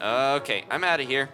Okay, I'm out of here.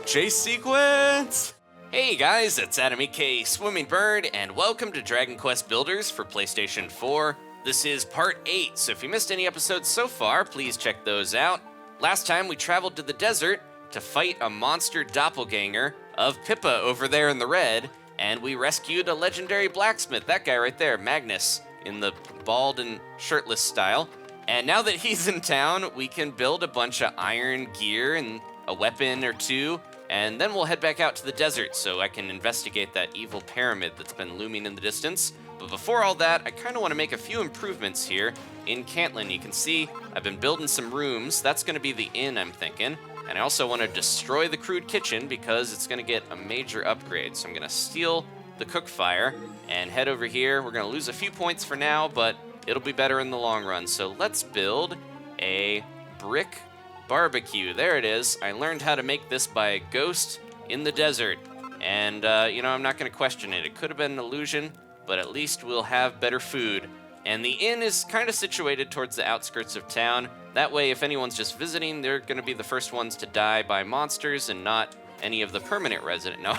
Chase sequence! Hey guys, it's Adam EK Swimming Bird, and welcome to Dragon Quest Builders for PlayStation 4. This is part 8, so if you missed any episodes so far, please check those out. Last time we traveled to the desert to fight a monster doppelganger of Pippa over there in the red, and we rescued a legendary blacksmith, that guy right there, Magnus, in the bald and shirtless style. And now that he's in town, we can build a bunch of iron gear and a weapon or two, and then we'll head back out to the desert so I can investigate that evil pyramid that's been looming in the distance. But before all that, I kind of want to make a few improvements here in Cantlin. You can see I've been building some rooms. That's going to be the inn, I'm thinking. And I also want to destroy the crude kitchen because it's going to get a major upgrade. So I'm going to steal the cook fire and head over here. We're going to lose a few points for now, but it'll be better in the long run. So let's build a brick barbecue. There it is. I learned how to make this by a ghost in the desert. And, I'm not going to question it. It could have been an illusion, but at least we'll have better food. And the inn is kind of situated towards the outskirts of town. That way, if anyone's just visiting, they're going to be the first ones to die by monsters and not any of the permanent resident. No,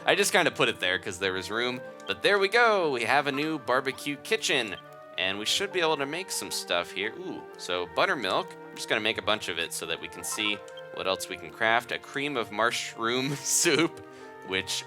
I just kind of put it there because there was room. But there we go. We have a new barbecue kitchen. And we should be able to make some stuff here. Ooh, so buttermilk. I'm just going to make a bunch of it so that we can see what else we can craft. A cream of mushroom soup, which,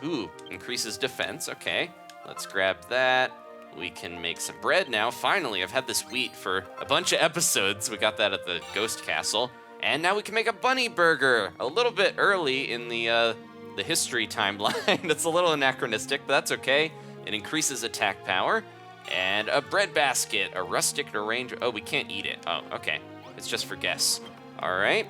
increases defense. Okay, let's grab that. We can make some bread now. Finally, I've had this wheat for a bunch of episodes. We got that at the Ghost Castle. And now we can make a bunny burger a little bit early in the history timeline. It's a little anachronistic, but that's okay. It increases attack power. And a bread basket, a rustic arrangement. Oh, we can't eat it. Oh, okay. It's just for guests. All right.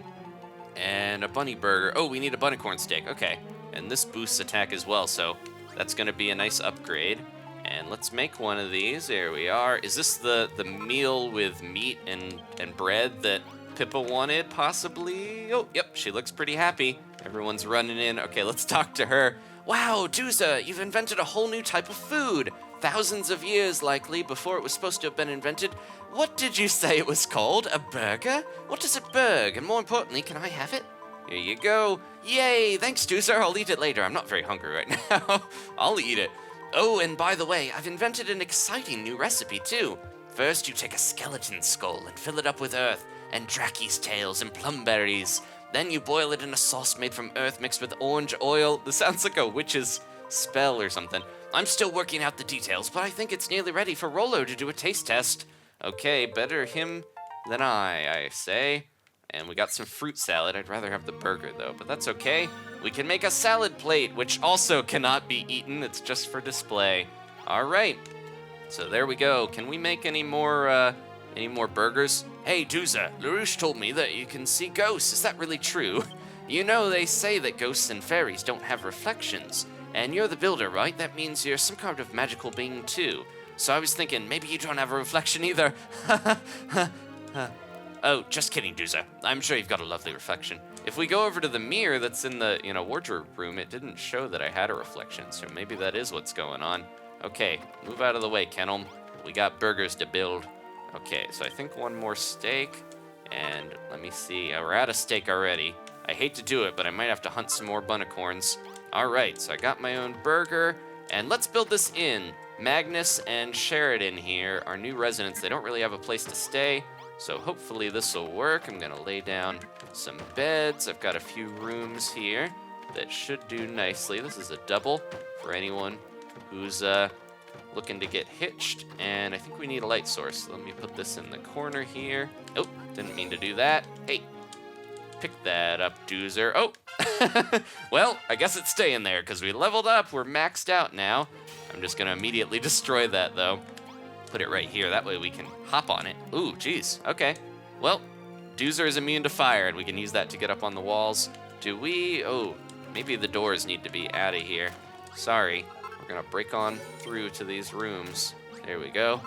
And a bunny burger. Oh, we need a Bunicorn steak. Okay. And this boosts attack as well, so that's going to be a nice upgrade. And let's make one of these. There we are. Is this the meal with meat and bread that Pippa wanted, possibly? Oh, yep. She looks pretty happy. Everyone's running in. Okay, let's talk to her. Wow, Duza, you've invented a whole new type of food. Thousands of years, likely, before it was supposed to have been invented. What did you say it was called? A burger? What does it burg? And more importantly, can I have it? Here you go. Yay, thanks, Duza. I'll eat it later. I'm not very hungry right now. I'll eat it. Oh, and by the way, I've invented an exciting new recipe, too. First, you take a skeleton skull and fill it up with earth, and Draki's tails and plumberries. Then you boil it in a sauce made from earth mixed with orange oil. This sounds like a witch's spell or something. I'm still working out the details, but I think it's nearly ready for Rollo to do a taste test. Okay, better him than I say. And we got some fruit salad. I'd rather have the burger, though, but that's okay. We can make a salad plate, which also cannot be eaten. It's just for display. All right. So there we go. Can we make any more burgers? Hey, Duza, LaRouche told me that you can see ghosts. Is that really true? You know, they say that ghosts and fairies don't have reflections. And you're the builder, right? That means you're some kind of magical being, too. So I was thinking, maybe you don't have a reflection either. Oh, just kidding, Duza. I'm sure you've got a lovely reflection. If we go over to the mirror that's in the, wardrobe room, it didn't show that I had a reflection, so maybe that is what's going on. Okay, move out of the way, Kennel. We got burgers to build. Okay, so I think one more steak, and let me see. We're out of steak already. I hate to do it, but I might have to hunt some more Bunicorns. All right, so I got my own burger, and let's build this inn. Magnus and Sheridan here are new residents. They don't really have a place to stay, so hopefully this will work. I'm gonna lay down some beds. I've got a few rooms here that should do nicely. This is a double for anyone who's looking to get hitched, and I think we need a light source. Let me put this in the corner here. Oh, didn't mean to do that. Hey, pick that up, Doozer. Oh, well, I guess it's staying there because we leveled up. We're maxed out now. I'm just gonna immediately destroy that though. Put it right here. That way we can hop on it. Ooh, geez. Okay. Well, Doozer is immune to fire, and we can use that to get up on the walls. Do we? Oh, maybe the doors need to be out of here. Sorry. We're gonna break on through to these rooms. There we go.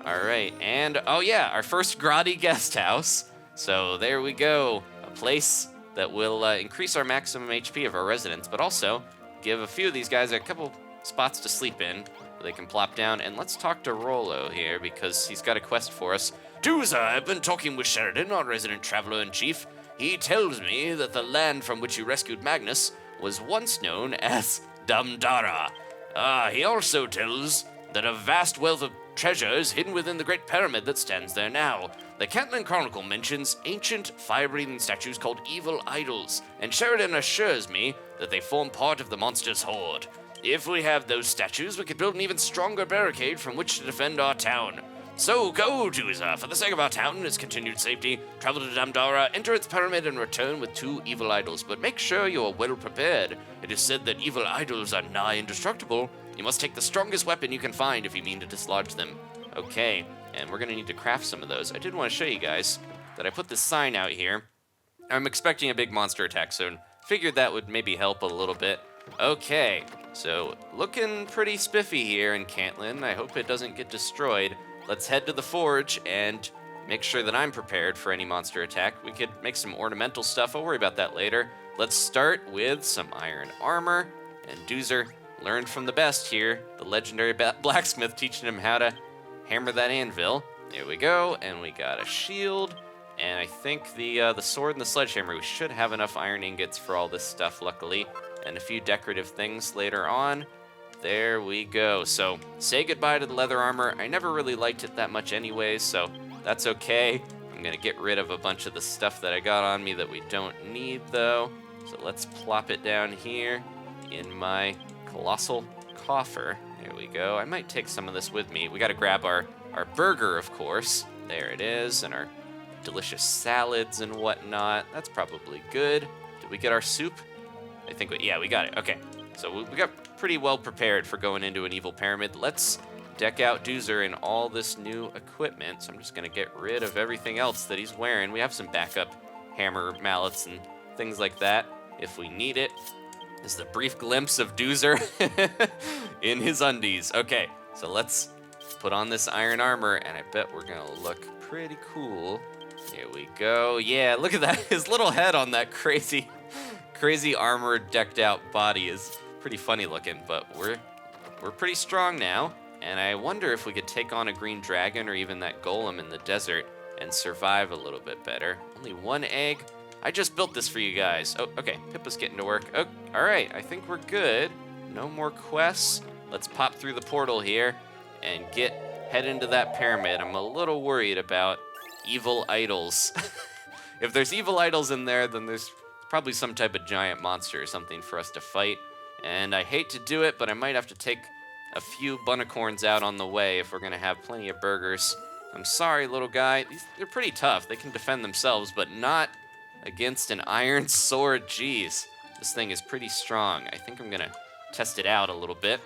All right, and oh yeah, our first Grotty Guesthouse. So there we go. A place that will increase our maximum HP of our residents, but also give a few of these guys a couple spots to sleep in. They can plop down, and let's talk to Rollo here because he's got a quest for us. Doozer, I've been talking with Sheridan, our resident traveler-in-chief. He tells me that the land from which you rescued Magnus was once known as Damdara. He also tells that a vast wealth of treasure is hidden within the Great Pyramid that stands there now. The Cantlin Chronicle mentions ancient fire-breathing statues called evil idols, and Sheridan assures me that they form part of the monster's horde. If we have those statues, we could build an even stronger barricade from which to defend our town. So go, Doozer. For the sake of our town and its continued safety, travel to Damdara, enter its pyramid, and return with 2 evil idols. But make sure you are well prepared. It is said that evil idols are nigh indestructible. You must take the strongest weapon you can find if you mean to dislodge them. Okay, and we're going to need to craft some of those. I did want to show you guys that I put this sign out here. I'm expecting a big monster attack soon. Figured that would maybe help a little bit. Okay, so looking pretty spiffy here in Cantlin. I hope it doesn't get destroyed. Let's head to the forge and make sure that I'm prepared for any monster attack. We could make some ornamental stuff. I'll worry about that later. Let's start with some iron armor. And Doozer learned from the best here, the legendary blacksmith, teaching him how to hammer that anvil. There we go. And we got a shield. And I think the sword and the sledgehammer, we should have enough iron ingots for all this stuff, luckily. And a few decorative things later on. There we go. So, say goodbye to the leather armor. I never really liked it that much anyways, so that's okay. I'm gonna get rid of a bunch of the stuff that I got on me that we don't need, though. So let's plop it down here in my colossal coffer. There we go. I might take some of this with me. We gotta grab our burger, of course. There it is, and our delicious salads and whatnot. That's probably good. Did we get our soup? I think yeah, we got it. Okay. So we got pretty well prepared for going into an evil pyramid. Let's deck out Doozer in all this new equipment. So I'm just going to get rid of everything else that he's wearing. We have some backup hammer mallets and things like that if we need it. This is the brief glimpse of Doozer in his undies. Okay, so let's put on this iron armor, and I bet we're going to look pretty cool. Here we go. Yeah, look at that. His little head on that crazy armor decked out body is pretty funny looking, but we're pretty strong now, and I wonder if we could take on a green dragon or even that golem in the desert and survive a little bit better. Only 1 egg. I just built this for you guys. Oh, okay, Pippa's getting to work. Oh, all right, I think we're good. No more quests. Let's pop through the portal here and head into that pyramid. I'm a little worried about evil idols. If there's evil idols in there, then there's probably some type of giant monster or something for us to fight. And I hate to do it, but I might have to take a few Bunicorns out on the way if we're going to have plenty of burgers. I'm sorry, little guy. They're pretty tough. They can defend themselves, but not against an iron sword. Jeez, this thing is pretty strong. I think I'm going to test it out a little bit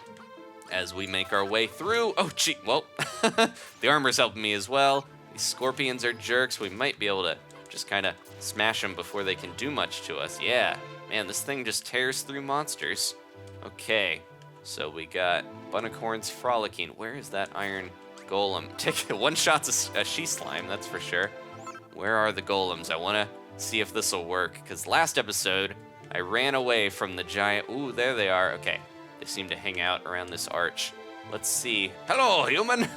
as we make our way through. Oh, gee, well, the armor's helping me as well. These scorpions are jerks. We might be able to just kind of smash them before they can do much to us. Yeah, man, this thing just tears through monsters. Okay, so we got Bunicorns frolicking. Where is that iron golem? Take one shot's a she slime, that's for sure. Where are the golems? I want to see if this will work, because last episode I ran away from the giant. Ooh, there they are. Okay, they seem to hang out around this arch. Let's see. Hello, human.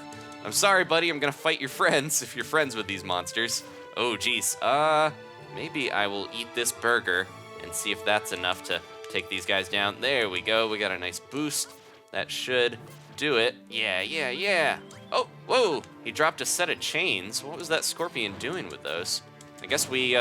I'm sorry, buddy. I'm gonna fight your friends if you're friends with these monsters. Oh, geez. Maybe I will eat this burger and see if that's enough to take these guys down. There we go. We got a nice boost. That should do it. Yeah. Oh, whoa. He dropped a set of chains. What was that scorpion doing with those? I guess he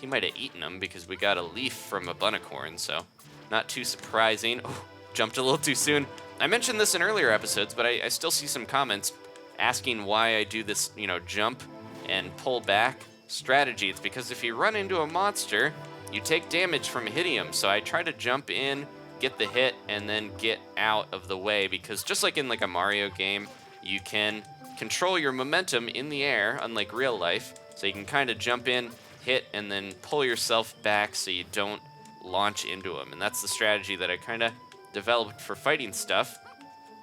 might have eaten them because we got a leaf from a Bunicorn, so not too surprising. Oh, jumped a little too soon. I mentioned this in earlier episodes, but I still see some comments asking why I do this, jump and pull back strategy. It's because if you run into a monster, you take damage from hitting him. So I try to jump in, get the hit, and then get out of the way, because just like in like a Mario game, you can control your momentum in the air, unlike real life. So you can kind of jump in, hit, and then pull yourself back so you don't launch into him. And that's the strategy that I kind of developed for fighting stuff.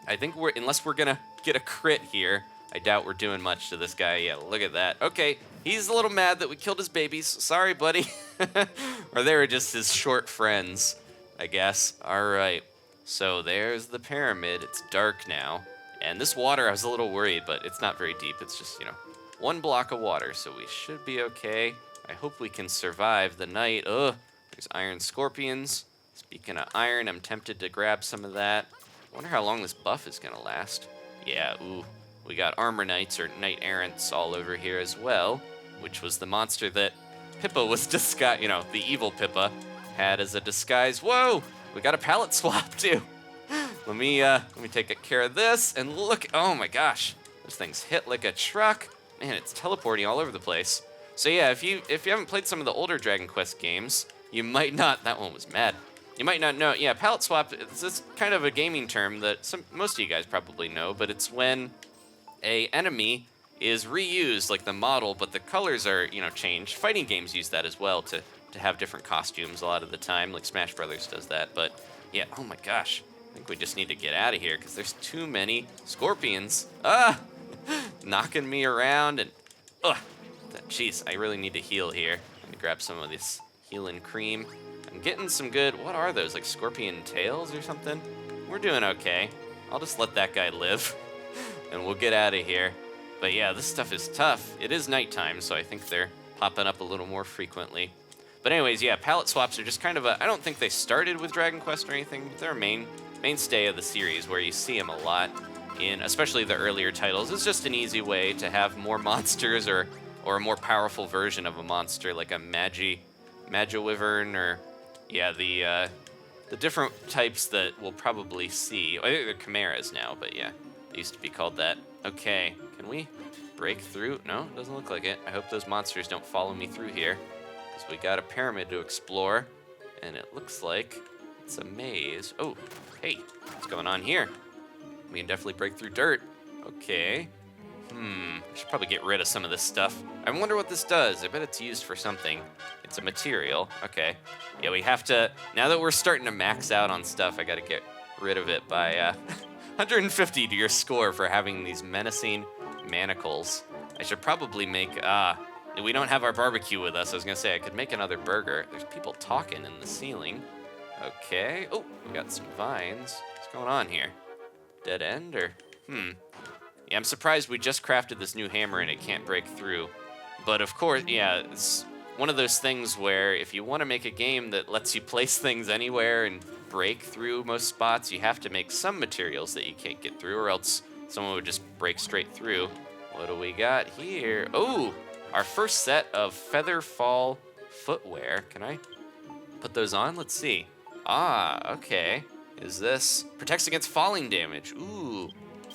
I think unless we're gonna get a crit here, I doubt we're doing much to this guy. Yeah, look at that. Okay, he's a little mad that we killed his babies. Sorry, buddy. Or they were just his short friends, I guess. All right, so there's the pyramid. It's dark now. And this water, I was a little worried, but it's not very deep. It's just, 1 block of water, so we should be okay. I hope we can survive the night. Ugh, there's iron scorpions. Speaking of iron, I'm tempted to grab some of that. I wonder how long this buff is gonna last. Yeah, ooh, we got armor knights or knight errants all over here as well, which was the monster that Pippa was disguised, the evil Pippa had as a disguise. Whoa, we got a palette swap too. Let me take care of this and look. Oh my gosh, this thing's hit like a truck. Man, it's teleporting all over the place. So yeah, if you haven't played some of the older Dragon Quest games, you might not. That one was mad. You might not know. Yeah, palette swap. It's kind of a gaming term that most of you guys probably know, but it's when a enemy is reused, like the model, but the colors are changed. Fighting games use that as well to have different costumes a lot of the time. Like Smash Brothers does that. But yeah, oh my gosh. I think we just need to get out of here because there's too many scorpions. Knocking me around and jeez, I really need to heal here. Let me grab some of this healing cream. I'm getting some good, what are those, like scorpion tails or something? We're doing okay. I'll just let that guy live and we'll get out of here. But yeah, this stuff is tough. It is nighttime, so I think they're popping up a little more frequently. But anyways, yeah, palette swaps are just kind of I don't think they started with Dragon Quest or anything. They're a mainstay of the series where you see them a lot in, especially the earlier titles. It's just an easy way to have more monsters or a more powerful version of a monster like a Magi-Wyvern or, yeah, the different types that we'll probably see. I think they're chimeras now, but yeah, they used to be called that. Okay, can we break through? No, doesn't look like it. I hope those monsters don't follow me through here, because we got a pyramid to explore, and it looks like it's a maze. Oh, hey, what's going on here? We can definitely break through dirt. Okay. I should probably get rid of some of this stuff. I wonder what this does. I bet it's used for something. It's a material. Okay. Yeah, we have to, now that we're starting to max out on stuff, I gotta get rid of it by 150 to your score for having these menacing manacles. I should probably make, we don't have our barbecue with us. I was gonna say I could make another burger. There's people talking in the ceiling. Okay. Oh, we got some vines. What's going on here? Dead end or, Yeah, I'm surprised we just crafted this new hammer and it can't break through. But of course, yeah, it's one of those things where if you want to make a game that lets you place things anywhere and break through most spots, you have to make some materials that you can't get through, or else someone would just break straight through. What do we got here? Oh, our first set of Featherfall footwear. Can I put those on? Let's see. Okay. Is this protects against falling damage? Ooh.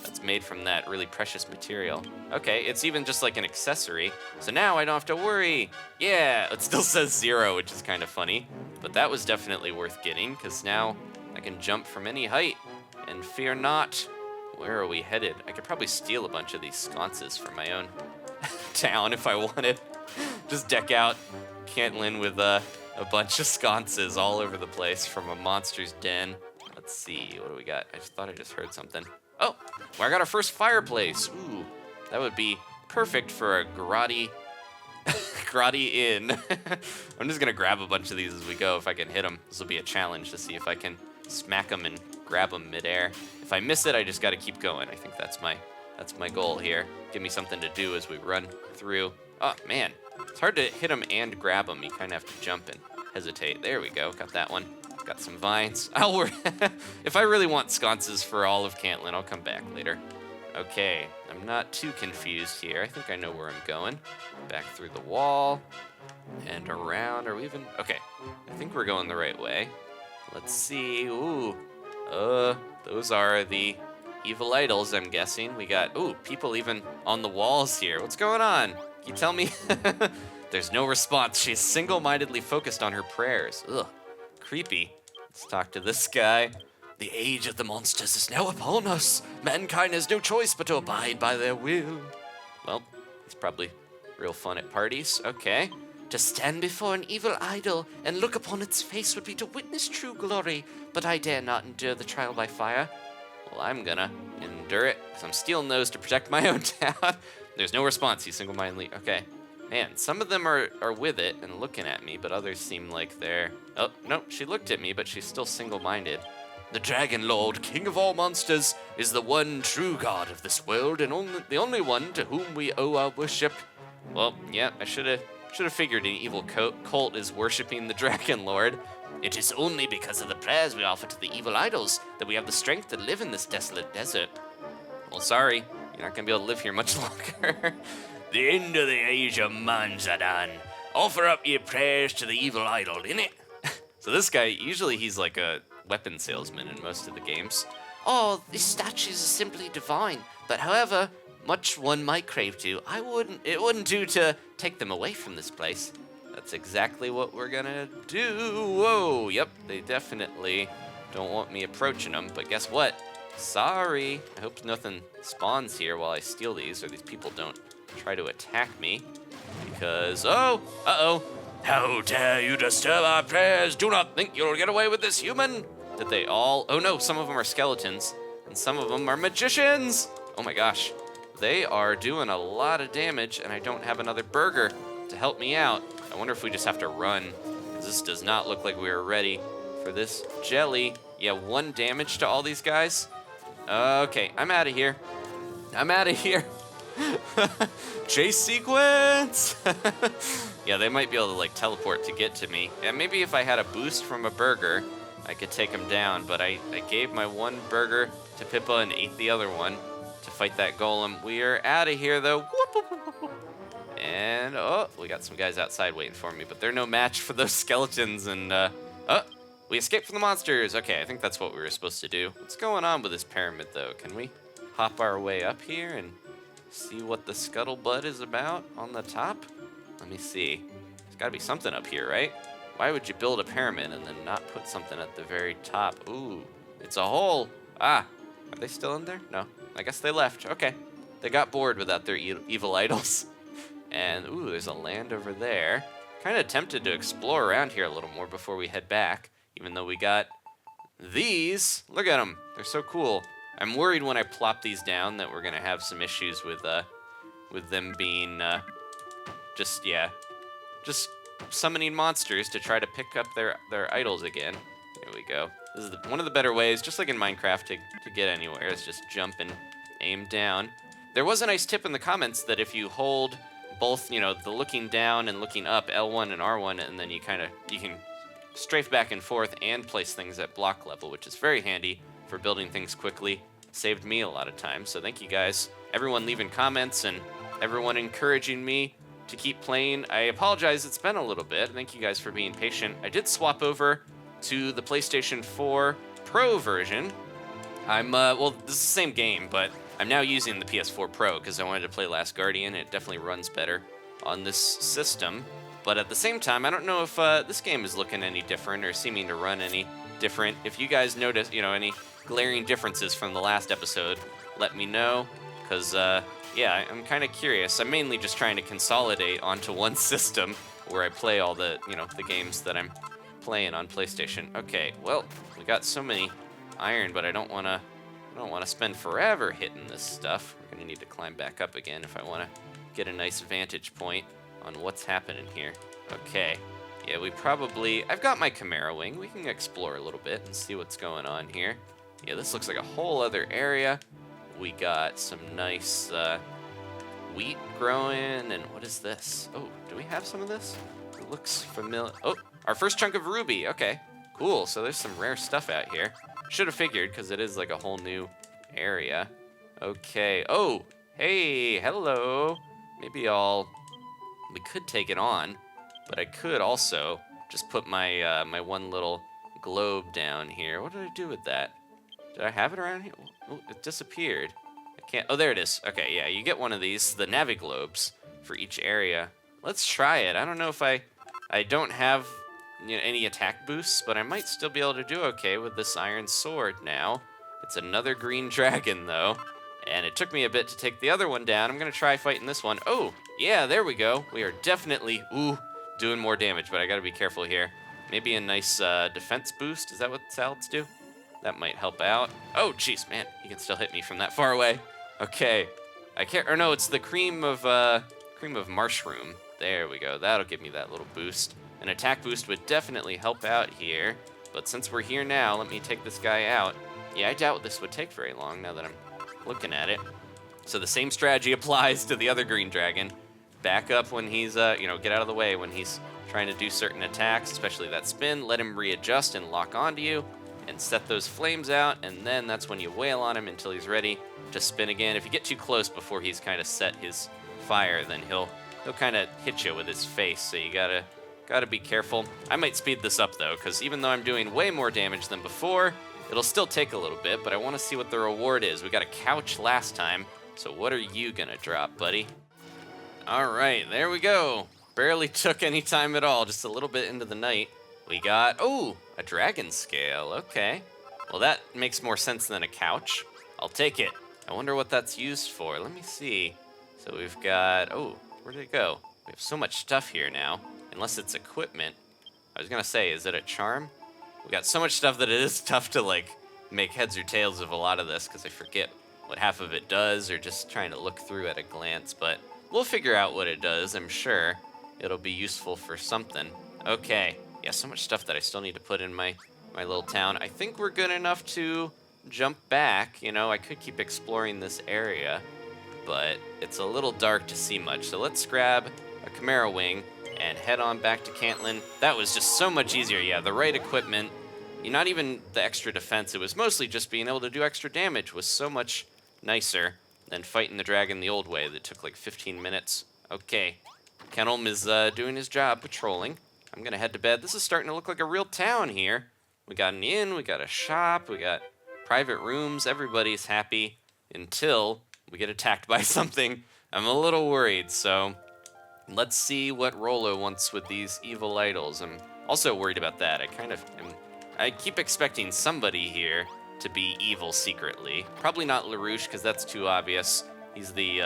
That's made from that really precious material. Okay, it's even just like an accessory. So now I don't have to worry. Yeah, it still says 0, which is kind of funny. But that was definitely worth getting, because now I can jump from any height. And fear not. Where are we headed? I could probably steal a bunch of these sconces from my own town if I wanted. Just deck out Cantlin with a bunch of sconces all over the place from a monster's den. Let's see, what do we got? I just thought I just heard something. Oh, well, I got our first fireplace. Ooh, that would be perfect for a grotty inn. I'm just gonna grab a bunch of these as we go if I can hit them. This will be a challenge to see if I can smack them and grab them midair. If I miss it, I just gotta keep going. I think that's my goal here. Give me something to do as we run through. Oh man, it's hard to hit them and grab them. You kind of have to jump and hesitate. There we go, got that one. Got some vines. If I really want sconces for all of Cantlin, I'll come back later. Okay, I'm not too confused here. I think I know where I'm going. Back through the wall and around. Are we even? Okay, I think we're going the right way. Let's see. Ooh, those are the evil idols, I'm guessing. We got, people even on the walls here. What's going on? Can you tell me? There's no response. She's single-mindedly focused on her prayers. Ugh. Creepy. Let's talk to this guy. The age of the monsters is now upon us. Mankind has no choice but to abide by their will. Well, it's probably real fun at parties. Okay. To stand before an evil idol and look upon its face would be to witness true glory, but I dare not endure the trial by fire. Well, I'm gonna endure it, because I'm stealing those to protect my own town. There's no response. He's single-mindedly. Okay. Man, some of them are with it and looking at me, but others seem like they're... Oh, no, she looked at me, but she's still single-minded. The Dragon Lord, king of all monsters, is the one true god of this world and the only one to whom we owe our worship. Well, yeah, I should have figured an evil cult is worshipping the Dragon Lord. It is only because of the prayers we offer to the evil idols that we have the strength to live in this desolate desert. Well, sorry, you're not gonna be able to live here much longer. The end of the age of man's are done. Offer up your prayers to the evil idol, innit? So this guy, usually he's like a weapon salesman in most of the games. Oh, these statues are simply divine, but however much one might crave to, it wouldn't do to take them away from this place. That's exactly what we're gonna do. Whoa, yep, they definitely don't want me approaching them, but guess what? Sorry, I hope nothing spawns here while I steal these, or these people don't try to attack me, because, uh-oh. How dare you disturb our prayers? Do not think you'll get away with this, human. Did they all? Oh no, some of them are skeletons, and some of them are magicians. Oh my gosh, they are doing a lot of damage, and I don't have another burger to help me out. I wonder if we just have to run, because this does not look like we are ready for this jelly. Yeah, 1 damage to all these guys. Okay, I'm out of here. Chase sequence! Yeah, they might be able to like teleport to get to me. Yeah, maybe if I had a boost from a burger, I could take them down, but I gave my 1 burger to Pippa and ate the other one to fight that golem. We are out of here though. And, oh, we got some guys outside waiting for me, but they're no match for those skeletons, and, we escaped from the monsters. Okay, I think that's what we were supposed to do. What's going on with this pyramid, though? Can we hop our way up here and see what the scuttlebutt is about on the top? Let me see. There's gotta be something up here, right? Why would you build a pyramid and then not put something at the very top? Ooh, it's a hole. Ah, are they still in there? No, I guess they left. Okay, they got bored without their evil idols. And, ooh, there's a land over there. Kind of tempted to explore around here a little more before we head back, even though we got these. Look at them. They're so cool. I'm worried when I plop these down that we're going to have some issues with them being, just summoning monsters to try to pick up their idols again. Here we go. This is one of the better ways, just like in Minecraft, to get anywhere, is just jump and aim down. There was a nice tip in the comments that if you hold both, the looking down and looking up, L1 and R1, and then you can strafe back and forth and place things at block level, which is very handy for building things quickly. Saved me a lot of time, so thank you guys. Everyone leaving comments and everyone encouraging me to keep playing. I apologize, it's been a little bit. Thank you guys for being patient. I did swap over to the PlayStation 4 Pro version. Well, this is the same game, but I'm now using the PS4 Pro because I wanted to play Last Guardian. It definitely runs better on this system. But at the same time, I don't know if this game is looking any different or seeming to run any different. If you guys notice, any glaring differences from the last episode, let me know. Because, yeah, I'm kind of curious. I'm mainly just trying to consolidate onto one system where I play all the, the games that I'm playing on PlayStation. Okay, well, we got so many iron, but I don't want to spend forever hitting this stuff. We're going to need to climb back up again if I want to get a nice vantage point on what's happening here. Okay, yeah, I've got my Chimera Wing. We can explore a little bit and see what's going on here. Yeah, this looks like a whole other area. We got some nice wheat growing, and what is this? Oh, do we have some of this? It looks familiar. Oh, our first chunk of ruby. Okay, cool. So there's some rare stuff out here. Should have figured, because it is like a whole new area. Okay. Oh, hey, hello. Maybe we could take it on, but I could also just put my my one little globe down here. What did I do with that? Did I have it around here? Oh, it disappeared. I can't. Oh, there it is. Okay, yeah, you get one of these, the Naviglobes, for each area. Let's try it. I don't know if I don't have any attack boosts, but I might still be able to do okay with this iron sword now. It's another green dragon, though, and it took me a bit to take the other one down. I'm going to try fighting this one. Oh, yeah, there we go. We are definitely, doing more damage, but I got to be careful here. Maybe a nice defense boost. Is that what salads do? That might help out. Oh, jeez, man, he can still hit me from that far away. Okay, no, it's the cream of mushroom. There we go. That'll give me that little boost. An attack boost would definitely help out here, But since we're here now, let me take this guy out. Yeah, I doubt this would take very long now that I'm looking at it. So the same strategy applies to the other green dragon. Back up when he's, get out of the way when he's trying to do certain attacks, especially that spin. Let him readjust and lock onto you and set those flames out, and then that's when you wail on him until he's ready to spin again. If you get too close before he's kind of set his fire, then he'll kind of hit you with his face, so you gotta be careful. I might speed this up though, because even though I'm doing way more damage than before, it'll still take a little bit, but I want to see what the reward is. We got a couch last time, so what are you gonna drop, buddy? All right, there we go. Barely took any time at all, just a little bit into the night. We got, a dragon scale, okay. Well, that makes more sense than a couch. I'll take it. I wonder what that's used for. Let me see. So we've got, where did it go? We have so much stuff here now, unless it's equipment. I was gonna say, is it a charm? We got so much stuff that it is tough to make heads or tails of a lot of this, because I forget what half of it does, or just trying to look through at a glance, but we'll figure out what it does, I'm sure. It'll be useful for something. Okay, yeah, so much stuff that I still need to put in my little town. I think we're good enough to jump back. I could keep exploring this area, but it's a little dark to see much. So let's grab a Chimera Wing and head on back to Cantlin. That was just so much easier. Yeah, the right equipment, not even the extra defense. It was mostly just being able to do extra damage was so much nicer than fighting the dragon the old way that took like 15 minutes. Okay, Kennelm is doing his job patrolling. I'm gonna head to bed. This is starting to look like a real town here. We got an inn, we got a shop, we got private rooms. Everybody's happy until we get attacked by something. I'm a little worried, so let's see what Rolo wants with these evil idols. I'm also worried about that. I keep expecting somebody here to be evil secretly. Probably not LaRouche, because that's too obvious. He's the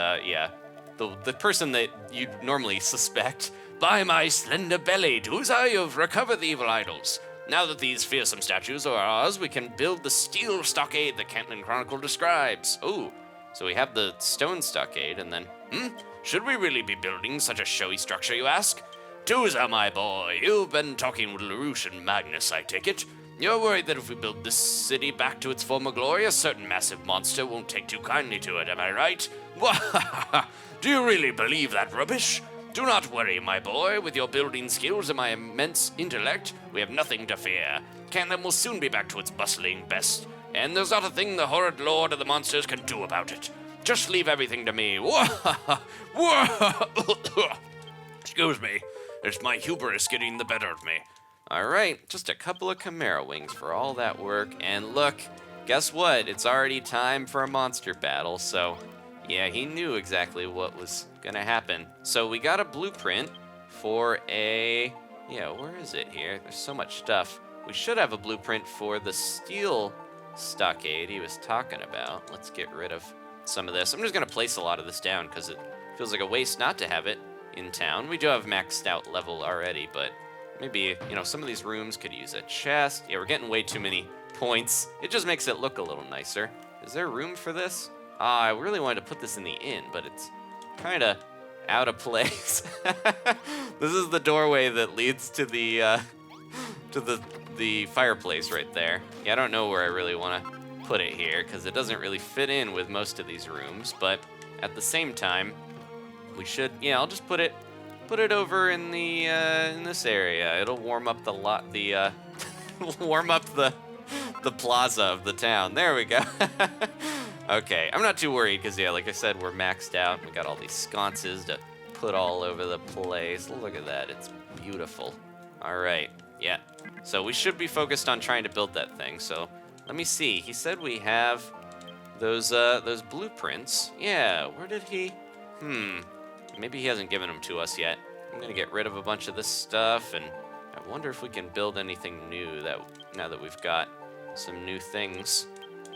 person that you'd normally suspect. By my slender belly, Dooza, you've recovered the evil idols. Now that these fearsome statues are ours, we can build the steel stockade the Cantlin Chronicle describes. Oh, so we have the stone stockade, and then, should we really be building such a showy structure, you ask? Dooza, my boy, you've been talking with LaRouche and Magnus, I take it. You're worried that if we build this city back to its former glory, a certain massive monster won't take too kindly to it, am I right? Do you really believe that rubbish? Do not worry, my boy. With your building skills and my immense intellect, we have nothing to fear. Cantlin will soon be back to its bustling best, and there's not a thing the horrid lord of the monsters can do about it. Just leave everything to me. Excuse me. It's my hubris getting the better of me. All right, just a couple of Chimera Wings for all that work, and look, guess what? It's already time for a monster battle, so yeah, he knew exactly what was gonna happen. So we got a blueprint for where is it here? There's so much stuff. We should have a blueprint for the steel stockade he was talking about. Let's get rid of some of this. I'm just gonna place a lot of this down because it feels like a waste not to have it in town. We do have maxed out level already, but maybe, some of these rooms could use a chest. Yeah, we're getting way too many points. It just makes it look a little nicer. Is there room for this? I really wanted to put this in the inn, but it's kind of out of place. This is the doorway that leads to the fireplace right there. Yeah, I don't know where I really want to put it here because it doesn't really fit in with most of these rooms, but at the same time, we should, I'll just put it over in the in this area. It'll warm up warm up the plaza of the town. There we go. Okay, I'm not too worried because, like I said, we're maxed out. We got all these sconces to put all over the place. Look at that, it's beautiful. All right, yeah. So we should be focused on trying to build that thing. So let me see. He said we have those blueprints. Yeah, where did he? Maybe he hasn't given them to us yet. I'm gonna get rid of a bunch of this stuff, and I wonder if we can build anything new now that we've got some new things.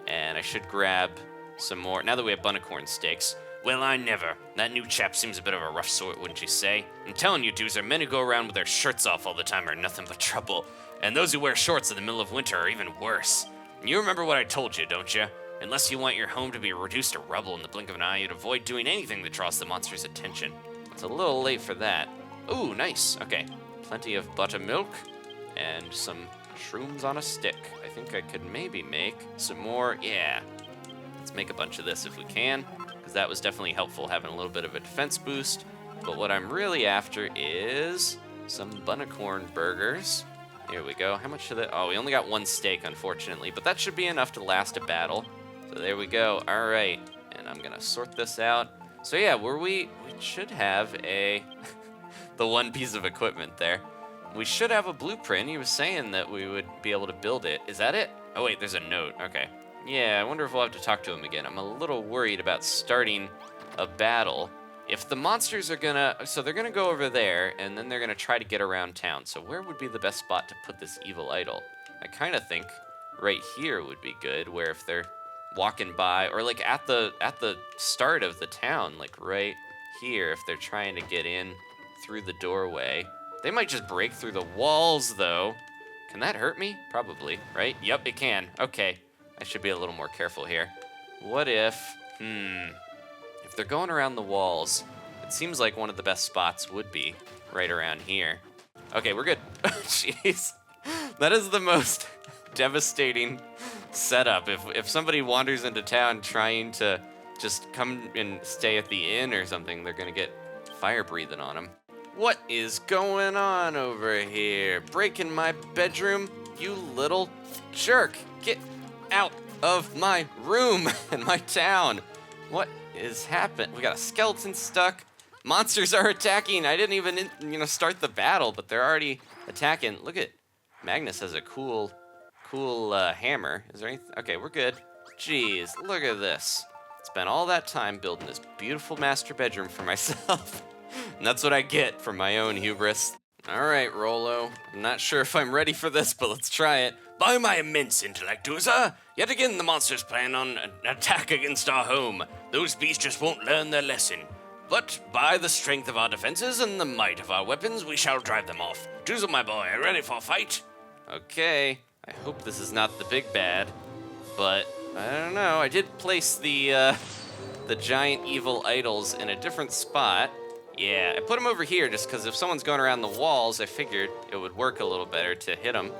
And I should grab some more, now that we have Bunicorn stakes. Well, I never. That new chap seems a bit of a rough sort, wouldn't you say? I'm telling you, dudes, men who go around with their shirts off all the time are nothing but trouble. And those who wear shorts in the middle of winter are even worse. You remember what I told you, don't you? Unless you want your home to be reduced to rubble in the blink of an eye, you'd avoid doing anything that draws the monster's attention. It's a little late for that. Ooh, nice. Okay, plenty of buttermilk and some Shrooms on a stick. I think I could maybe make some more. Yeah. Let's make a bunch of this if we can, because that was definitely helpful, having a little bit of a defense boost. But what I'm really after is some Bunicorn burgers. Here we go. How much of that? Oh, we only got one steak, unfortunately, but that should be enough to last a battle. So there we go. All right. And I'm going to sort this out. So yeah, we should have a... the one piece of equipment there. We should have a blueprint. He was saying that we would be able to build it. Is that it? Oh wait, there's a note. Okay. Yeah, I wonder if we'll have to talk to him again. I'm a little worried about starting a battle. If the monsters are gonna... So they're gonna go over there, and then they're gonna try to get around town. So where would be the best spot to put this evil idol? I kind of think right here would be good, where if they're walking by, or like at the start of the town, like right here, if they're trying to get in through the doorway. They might just break through the walls, though. Can that hurt me? Probably, right? Yep, it can. Okay. I should be a little more careful here. What if... If they're going around the walls, it seems like one of the best spots would be right around here. Okay, we're good. Jeez. That is the most devastating setup. If somebody wanders into town trying to just come and stay at the inn or something, they're going to get fire breathing on them. What is going on over here? Breaking my bedroom, you little jerk. Get out of my room and my town. What is happening? We got a skeleton stuck. Monsters are attacking. I didn't even, start the battle, but they're already attacking. Look at Magnus has a cool hammer. Is there anything? Okay, we're good. Jeez, look at this. Spent all that time building this beautiful master bedroom for myself. And that's what I get from my own hubris. All right, Rolo. I'm not sure if I'm ready for this, but let's try it. By my immense intellect, Uza, yet again the monsters plan on an attack against our home. Those beasts just won't learn their lesson. But by the strength of our defenses and the might of our weapons, we shall drive them off. Tuza, my boy, ready for a fight? Okay. I hope this is not the big bad, but I don't know. I did place the giant evil idols in a different spot. Yeah, I put them over here just because if someone's going around the walls, I figured it would work a little better to hit them.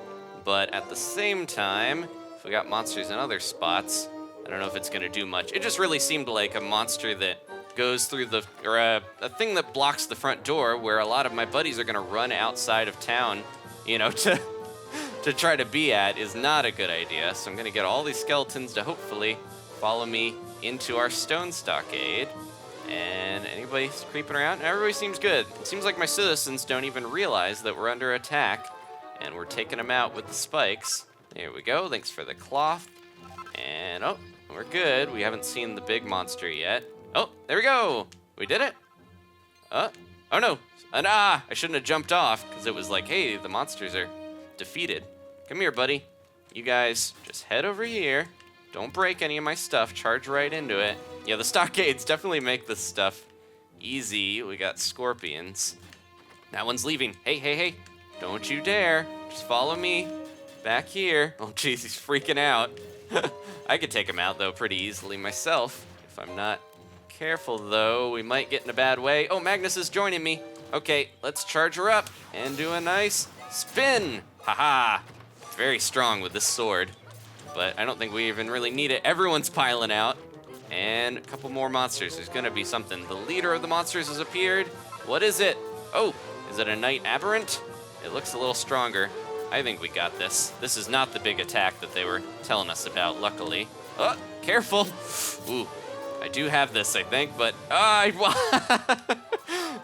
But at the same time, if we got monsters in other spots, I don't know if it's going to do much. It just really seemed like a monster that goes through or a thing that blocks the front door where a lot of my buddies are going to run outside of town, to try to be at is not a good idea. So I'm going to get all these skeletons to hopefully follow me into our stone stockade. And anybody's creeping around? Everybody seems good. It seems like my citizens don't even realize that we're under attack, and we're taking them out with the spikes. There we go. Thanks for the cloth. And, oh, we're good. We haven't seen the big monster yet. Oh, there we go. We did it. Oh no. I shouldn't have jumped off, because it was like, hey, the monsters are defeated. Come here, buddy. You guys just head over here. Don't break any of my stuff. Charge right into it. Yeah, the stockades definitely make this stuff easy. We got scorpions. That one's leaving. Hey. Don't you dare. Just follow me back here. Oh, jeez, he's freaking out. I could take him out, though, pretty easily myself. If I'm not careful, though, we might get in a bad way. Oh, Magnus is joining me. Okay, let's charge her up and do a nice spin. Haha. It's very strong with this sword, but I don't think we even really need it. Everyone's piling out. And a couple more monsters. There's gonna be something. The leader of the monsters has appeared. What is it? Oh, is it a knight Aberrant? It looks a little stronger. I think we got this. This is not the big attack that they were telling us about, luckily. Oh, careful. Ooh, I do have this, I think, but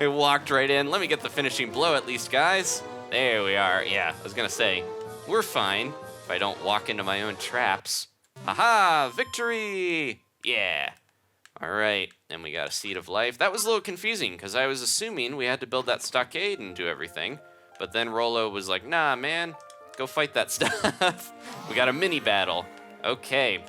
it walked right in. Let me get the finishing blow at least, guys. There we are. Yeah, I was gonna say, we're fine if I don't walk into my own traps. Haha, victory! Yeah. All right, and we got a Seed of Life. That was a little confusing because I was assuming we had to build that stockade and do everything. But then Rolo was like, nah, man, go fight that stuff. We got a mini battle. Okay,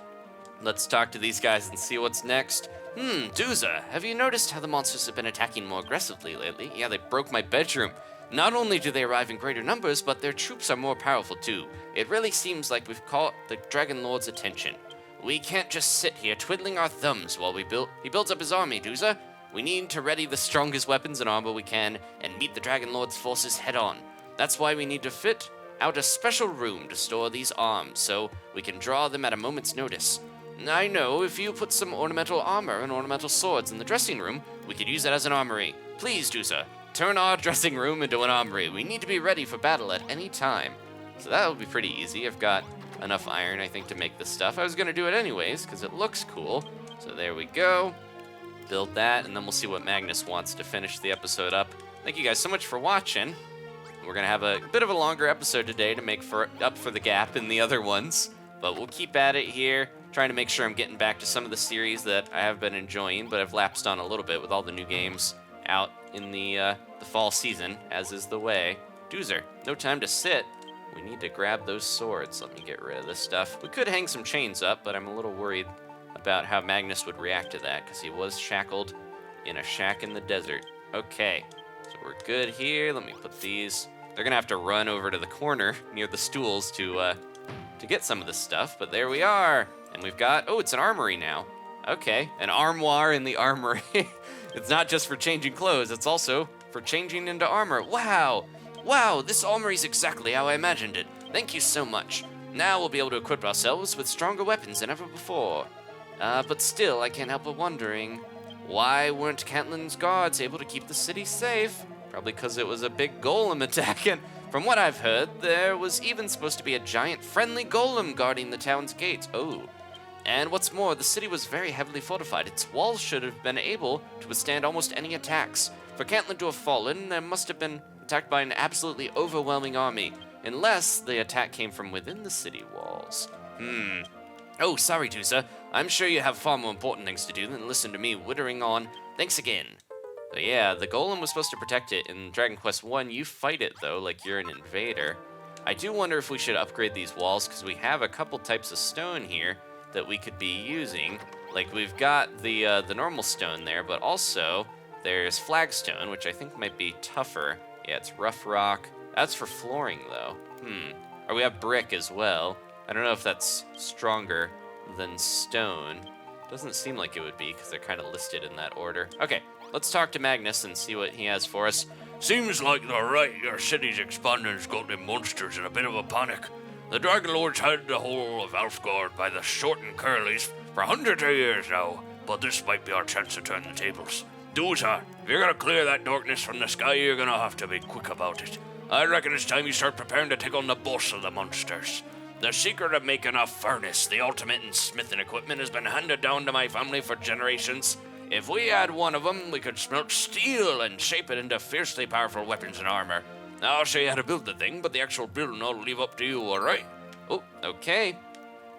let's talk to these guys and see what's next. Duza, have you noticed how the monsters have been attacking more aggressively lately? Yeah, they broke my bedroom. Not only do they arrive in greater numbers, but their troops are more powerful too. It really seems like we've caught the Dragon Lord's attention. We can't just sit here twiddling our thumbs while he builds up his army, Duza. We need to ready the strongest weapons and armor we can and meet the Dragon Lord's forces head on. That's why we need to fit out a special room to store these arms so we can draw them at a moment's notice. I know if you put some ornamental armor and ornamental swords in the dressing room, we could use it as an armory. Please do so. Turn our dressing room into an armory. We need to be ready for battle at any time. So that'll be pretty easy. I've got enough iron, I think, to make this stuff. I was going to do it anyways because it looks cool. So there we go. Build that, and then we'll see what Magnus wants to finish the episode up. Thank you guys so much for watching. We're going to have a bit of a longer episode today to make up for the gap in the other ones. But we'll keep at it here, trying to make sure I'm getting back to some of the series that I have been enjoying, but I've lapsed on a little bit with all the new games out in the fall season, as is the way. Doozer, no time to sit. We need to grab those swords. Let me get rid of this stuff. We could hang some chains up, but I'm a little worried about how Magnus would react to that, because he was shackled in a shack in the desert. Okay, so we're good here. Let me put these. They're going to have to run over to the corner near the stools to get some of this stuff, but there we are. And we've got, oh, it's an armory now. Okay, an armoire in the armory. It's not just for changing clothes, it's also for changing into armor. Wow, this armory's exactly how I imagined it. Thank you so much. Now we'll be able to equip ourselves with stronger weapons than ever before. But still, I can't help but wondering, why weren't Cantlin's guards able to keep the city safe? Probably because it was a big golem attack, and from what I've heard, there was even supposed to be a giant friendly golem guarding the town's gates. Oh. And what's more, the city was very heavily fortified. Its walls should have been able to withstand almost any attacks. For Cantlin to have fallen, there must have been attacked by an absolutely overwhelming army, unless the attack came from within the city walls. Oh, sorry, Tusa. I'm sure you have far more important things to do than listen to me wittering on. Thanks again. So yeah, the golem was supposed to protect it. In Dragon Quest 1, you fight it, though, like you're an invader. I do wonder if we should upgrade these walls, because we have a couple types of stone here that we could be using. Like, we've got the normal stone there, but also there's flagstone, which I think might be tougher. Yeah, it's rough rock. That's for flooring, though. Or we have brick as well. I don't know if that's stronger than stone. Doesn't seem like it would be, because they're kind of listed in that order. Okay, let's talk to Magnus and see what he has for us. Seems like they're right. Your city's expanding's got them monsters in a bit of a panic. The Dragon Lord's had the whole of Alfgard by the short and curlies for hundreds of years now, but this might be our chance to turn the tables. Doza, if you're gonna clear that darkness from the sky, you're gonna have to be quick about it. I reckon it's time you start preparing to take on the boss of the monsters. The secret of making a furnace, the ultimate in smithing equipment, has been handed down to my family for generations. If we had one of them, we could smelt steel and shape it into fiercely powerful weapons and armor. I'll show you how to build the thing, but the actual building I'll leave up to you, alright? Oh, okay.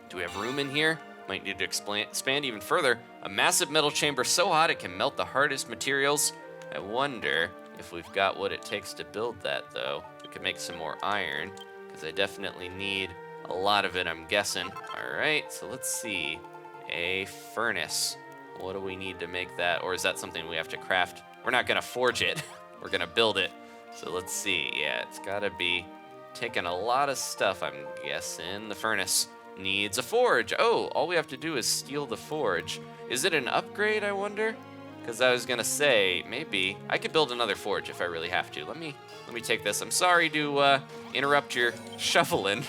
Do we have room in here? Might need to expand even further. A massive metal chamber so hot it can melt the hardest materials. I wonder if we've got what it takes to build that, though. We could make some more iron, because I definitely need a lot of it, I'm guessing. Alright, so let's see. A furnace. What do we need to make that? Or is that something we have to craft? We're not going to forge it. We're going to build it. So let's see. Yeah, it's got to be taking a lot of stuff, I'm guessing. The furnace needs a forge. Oh, all we have to do is steal the forge. Is it an upgrade, I wonder? Because I was going to say, maybe I could build another forge if I really have to. Let me take this. I'm sorry to interrupt your shoveling,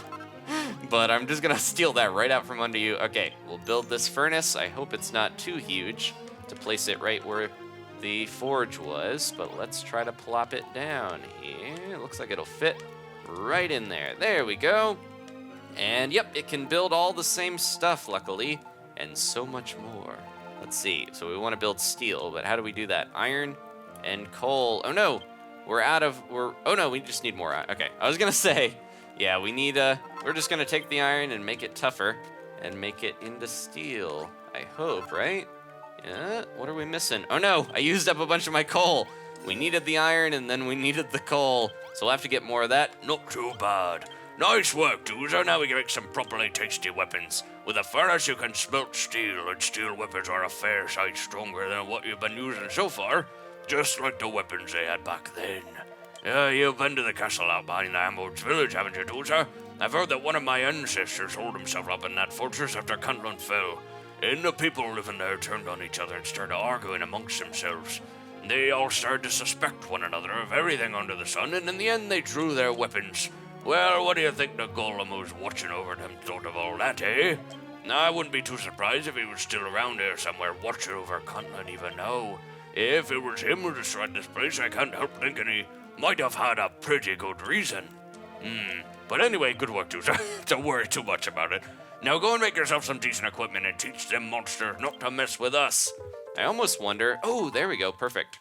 but I'm just going to steal that right out from under you. Okay, we'll build this furnace. I hope it's not too huge to place it right where the forge was, but let's try to plop it down here. It looks like it'll fit right in there. There we go. And yep, it can build all the same stuff, luckily, and so much more. Let's see. So we want to build steel, but how do we do that? Iron and coal. Oh no, oh no, we just need more iron. Okay, I was gonna say, yeah, we need we're just gonna take the iron and make it tougher and make it into steel. I hope, right? Yeah, what are we missing? Oh no, I used up a bunch of my coal. We needed the iron and then we needed the coal, so we'll have to get more of that. Not too bad. Nice work, Doozer. Now we can make some properly tasty weapons. With a furnace, you can smelt steel, and steel weapons are a fair sight stronger than what you've been using so far, just like the weapons they had back then. Yeah, you've been to the castle out behind the Amboard's village, haven't you, Doozer? I've heard that one of my ancestors holed himself up in that fortress after Cantlin fell, and the people living there turned on each other and started arguing amongst themselves. They all started to suspect one another of everything under the sun, and in the end they drew their weapons. Well, what do you think the golem who's watching over them thought of all that, eh? Now, I wouldn't be too surprised if he was still around here somewhere watching over Cantlin even now. If it was him who destroyed this place, I can't help thinking he might have had a pretty good reason. But anyway, good work, Tusa. Don't worry too much about it. Now go and make yourself some decent equipment and teach them monsters not to mess with us. I almost wonder... Oh, there we go. Perfect.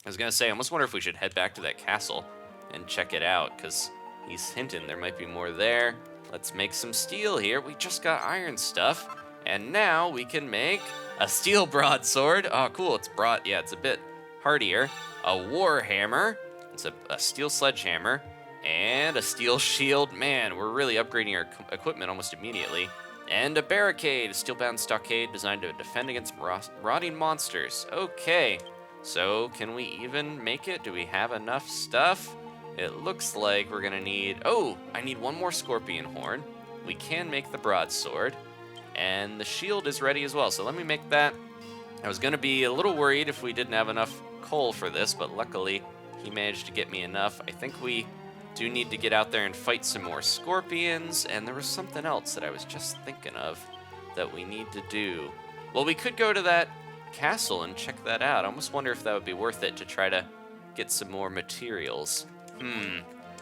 I was going to say, I almost wonder if we should head back to that castle and check it out, because he's hinting there might be more there. Let's make some steel here. We just got iron stuff, and now we can make a steel broadsword. Oh, cool. It's broad. Yeah, it's a bit hardier. A war hammer. It's a steel sledgehammer. And a steel shield. Man, we're really upgrading our equipment almost immediately. And a barricade, a steel-bound stockade designed to defend against rotting monsters. Okay, so can we even make it? Do we have enough stuff? It looks like we're gonna need... Oh, I need one more scorpion horn. We can make the broadsword. And the shield is ready as well, so let me make that. I was gonna be a little worried if we didn't have enough coal for this, but luckily he managed to get me enough. I think we do need to get out there and fight some more scorpions, and there was something else that I was just thinking of that we need to do. Well, we could go to that castle and check that out. I almost wonder if that would be worth it to try to get some more materials.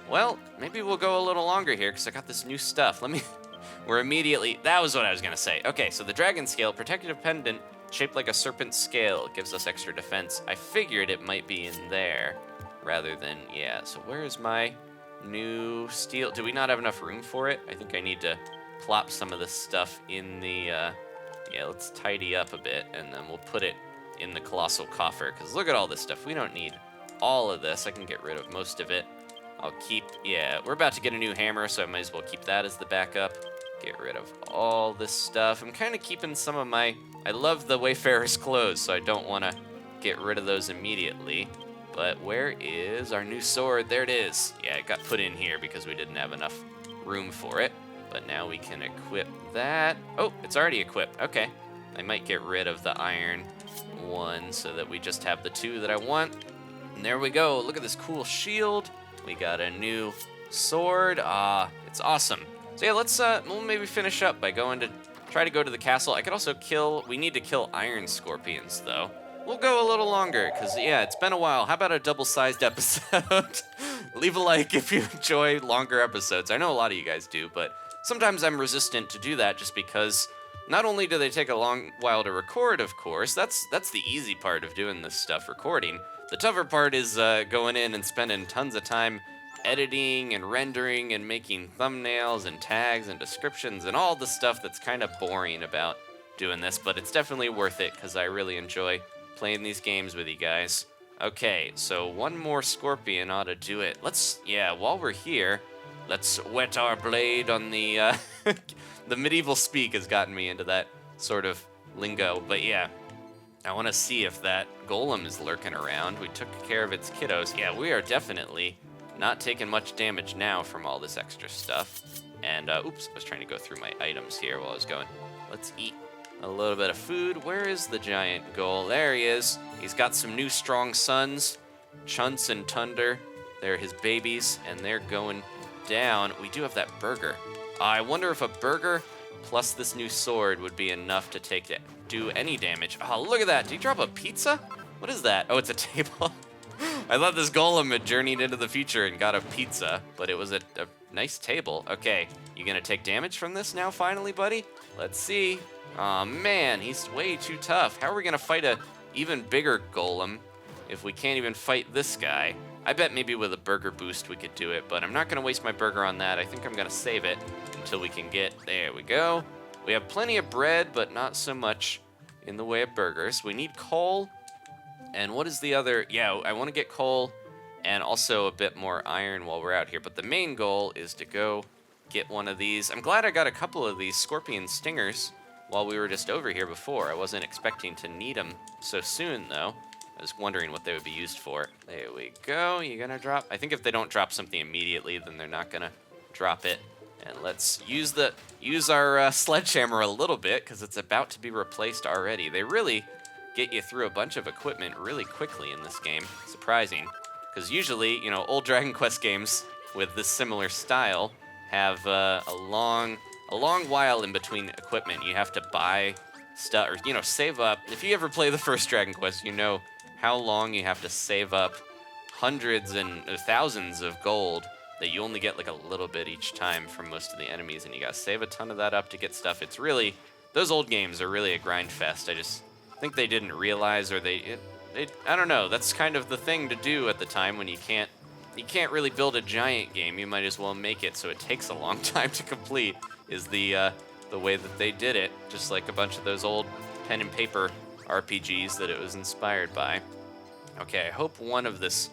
Well, maybe we'll go a little longer here because I got this new stuff. We're immediately... That was what I was going to say. Okay, so the dragon scale, protective pendant, shaped like a serpent scale. It gives us extra defense. I figured it might be in there rather than... Yeah, so where is my new steel? Do we not have enough room for it? I think I need to plop some of this stuff in the... Yeah, let's tidy up a bit, and then we'll put it in the colossal coffer, because look at all this stuff. We don't need all of this. I can get rid of most of it. I'll keep... Yeah, we're about to get a new hammer, so I might as well keep that as the backup. Get rid of all this stuff. I'm kind of keeping some of my... I love the Wayfarer's clothes, so I don't want to get rid of those immediately. But where is our new sword? There it is. Yeah, it got put in here because we didn't have enough room for it. But now we can equip that. Oh, it's already equipped. Okay. I might get rid of the iron one so that we just have the two that I want. And there we go. Look at this cool shield. We got a new sword. It's awesome. So yeah, we'll maybe finish up by going to try to go to the castle. I could also we need to kill iron scorpions though. We'll go a little longer because yeah, it's been a while. How about a double-sized episode? Leave a like if you enjoy longer episodes. I know a lot of you guys do, but sometimes I'm resistant to do that just because not only do they take a long while to record, of course, that's the easy part of doing this stuff, recording. The tougher part is going in and spending tons of time editing and rendering and making thumbnails and tags and descriptions and all the stuff that's kind of boring about doing this, but it's definitely worth it because I really enjoy playing these games with you guys. Okay, so one more scorpion ought to do it. While we're here, let's wet our blade on the, the medieval speak has gotten me into that sort of lingo, but yeah. I want to see if that golem is lurking around. We took care of its kiddos. Yeah, we are definitely not taking much damage now from all this extra stuff. And, oops, I was trying to go through my items here while I was going. Let's eat a little bit of food. Where is the giant ghoul? There he is. He's got some new strong sons, Chunts and Tunder. They're his babies, and they're going down. We do have that burger. I wonder if a burger plus this new sword would be enough to do any damage. Oh, look at that. Did he drop a pizza? What is that? Oh, it's a table. I thought this golem had journeyed into the future and got a pizza, but it was a nice table. Okay, you gonna take damage from this now finally, buddy? Let's see. Aw, man, he's way too tough. How are we gonna fight a even bigger golem if we can't even fight this guy? I bet maybe with a burger boost we could do it, but I'm not gonna waste my burger on that. I think I'm gonna save it until we can get... There we go. We have plenty of bread, but not so much in the way of burgers. We need coal. And what is the other? Yeah, I want to get coal and also a bit more iron while we're out here. But the main goal is to go get one of these. I'm glad I got a couple of these scorpion stingers while we were just over here before. I wasn't expecting to need them so soon, though. I was wondering what they would be used for. There we go. You gonna drop? I think if they don't drop something immediately, then they're not gonna drop it. And let's use our sledgehammer a little bit because it's about to be replaced already. They really get you through a bunch of equipment really quickly in this game. Surprising. Because usually, old Dragon Quest games, with this similar style have a long while in between equipment. You have to buy stuff, or, you know, save up. If you ever play the first Dragon Quest, you know how long you have to save up hundreds and thousands of gold that you only get like a little bit each time from most of the enemies, and you gotta save a ton of that up to get stuff. It's really, those old games are really a grind fest. I just think they didn't realize, or I don't know, that's kind of the thing to do at the time when you can't really build a giant game. You might as well make it so it takes a long time to complete, is the way that they did it, just like a bunch of those old pen and paper RPGs that it was inspired by. Okay, I hope one of this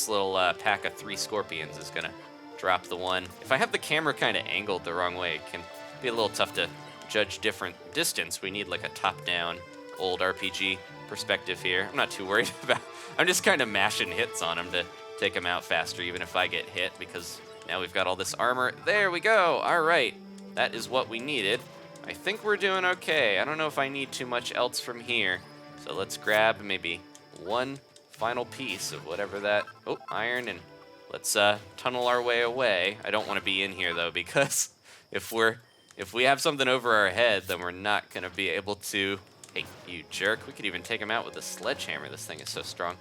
little pack of 3 scorpions is gonna drop the one. If I have the camera kind of angled the wrong way, it can be a little tough to judge different distance. We need like a top-down old RPG perspective here. I'm not too worried about, I'm just kind of mashing hits on them to take them out faster, even if I get hit, because now we've got all this armor. There we go. All right, that is what we needed. I think we're doing okay. I don't know if I need too much else from here, so let's grab maybe one final piece of whatever that, iron, and let's tunnel our way away. I don't want to be in here though, because if we have something over our head, then we're not gonna be able to, hey, you jerk, we could even take him out with a sledgehammer. This thing is so strong.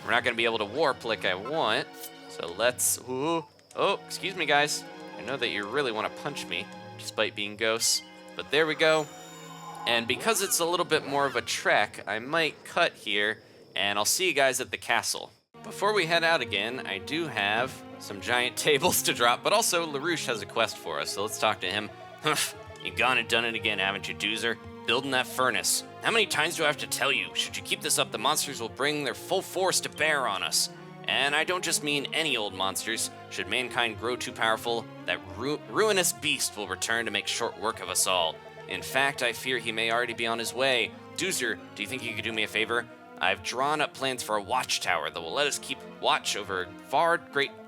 We're not gonna be able to warp like I want, so let's, excuse me guys. I know that you really want to punch me, despite being ghosts, but there we go. And because it's a little bit more of a trek, I might cut here, and I'll see you guys at the castle. Before we head out again, I do have some giant tables to drop, but also LaRouche has a quest for us, so let's talk to him. Humph, you've gone and done it again, haven't you, Doozer? Building that furnace. How many times do I have to tell you? Should you keep this up, the monsters will bring their full force to bear on us. And I don't just mean any old monsters. Should mankind grow too powerful, that ruinous beast will return to make short work of us all. In fact, I fear he may already be on his way. Doozer, do you think you could do me a favor? I've drawn up plans for a watchtower that will let us keep watch over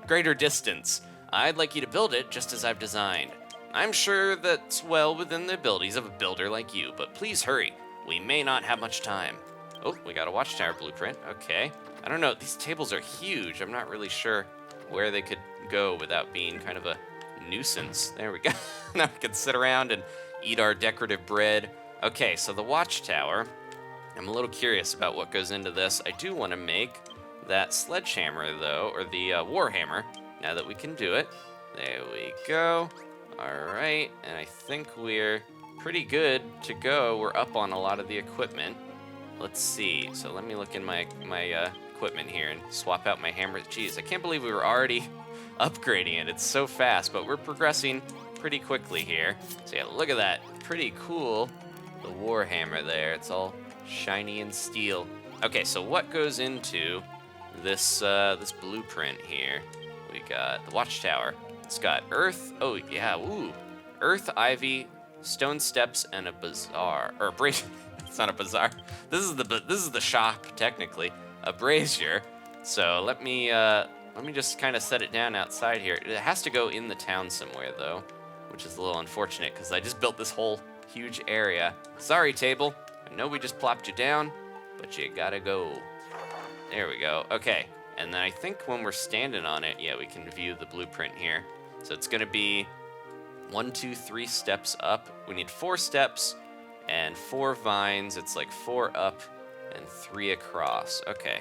greater distance. I'd like you to build it just as I've designed. I'm sure that's well within the abilities of a builder like you, but please hurry. We may not have much time. Oh, we got a watchtower blueprint. Okay. I don't know. These tables are huge. I'm not really sure where they could go without being kind of a nuisance. There we go. Now we can sit around and eat our decorative bread. Okay, so the watchtower. I'm a little curious about what goes into this. I do want to make that sledgehammer, though, or the warhammer, now that we can do it. There we go. All right, and I think we're pretty good to go. We're up on a lot of the equipment. Let's see. So let me look in my equipment here and swap out my hammer. Jeez, I can't believe we were already upgrading it. It's so fast, but we're progressing pretty quickly here. So yeah, look at that. Pretty cool. The warhammer there. It's all shiny and steel. Okay, so what goes into this this blueprint here? We got the watchtower. It's got earth. Oh yeah, ooh, earth, ivy, stone steps, and a bazaar. Or a brazier. It's not a bazaar. This is the shop technically. A brazier. So let me just kind of set it down outside here. It has to go in the town somewhere though, which is a little unfortunate because I just built this whole huge area. Sorry, table. I know we just plopped you down, but you gotta go. There we go. Okay. And then I think when we're standing on it, yeah, we can view the blueprint here. So it's gonna be 1, 2, 3 steps up. We need 4 steps and 4 vines. It's like 4 up and 3 across. Okay,